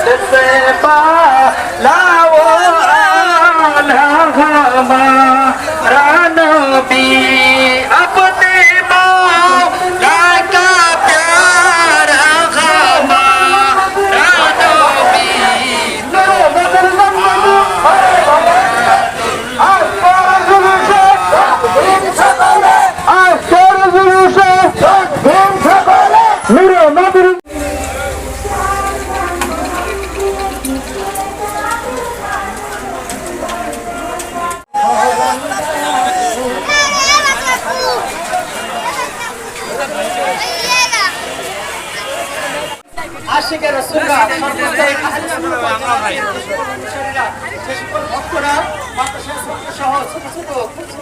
से पालाओ आला हमारा नबी अपने मौला का प्यारा हमारा नबी আশিকের রাসূলরা ভক্তরা সহ ছোট ছোট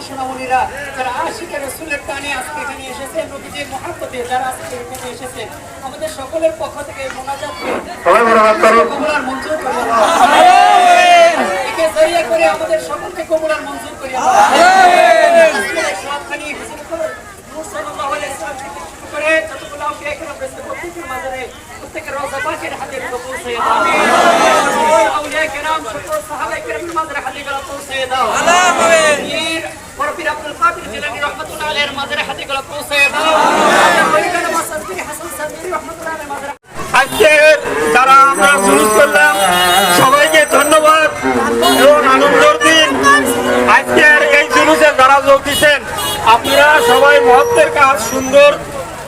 সোনামণিরা যারা আশিকের রাসূলের টানে আজকে এখানে এসেছে, নবীজির মহব্বতে যারা আজকে এখানে এসেছে, আমাদের সকলের পক্ষ থেকে মোনাজাত কবুলার মঞ্জুর করে একে জড়িয়ে করে আমাদের সকলকে কবুলার মঞ্জুর করে সবখানি নূর সাল্লাল্লাহু আলাইহি ওয়াসাল্লাম থেকে শুরু করে যতগুলো আউলিয়া কেরাম রয়েছে প্রত্যেকের মাঝারে প্রত্যেকের রওজা পাকের হাতে পৌঁছে দাও। আমিন। আউলিয়া কেরাম সকল সাহাবায়ে কেরামের মাঝারে হাদিগুলো পৌঁছে দাও। আমিন। পীর পীর আব্দুল কাদের জিলানী রাহমাতুল্লাহ আলাইহির মাঝারে হাদিগুলো পৌঁছে দাও। আমিন। মাসাদ্দি হাসান সাদী রাহমাতুল্লাহ আলাইহির মাঝারে আজকে যারা আমরা জুলুস করলাম সবাইকে ধন্যবাদ এবং আনন্দের দিন। আজকের এই জুলুসে যারা যোগ দিচ্ছেন আপনারা সবাই মহত্বের কাজ সুন্দর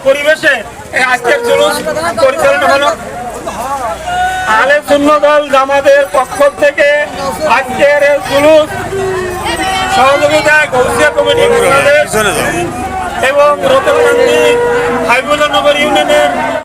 পরিবেশে আজকের জুলুস পরিচালনা হলো। আহলে সুন্নাত ওয়াল জামাতের পক্ষ থেকে আজকের এই জুলুস সহযোগিতায় গৌসিয়া কমিটি বাংলাদেশ এবং রতনকান্দি হাইবুল্লাহ নগর ইউনিয়নের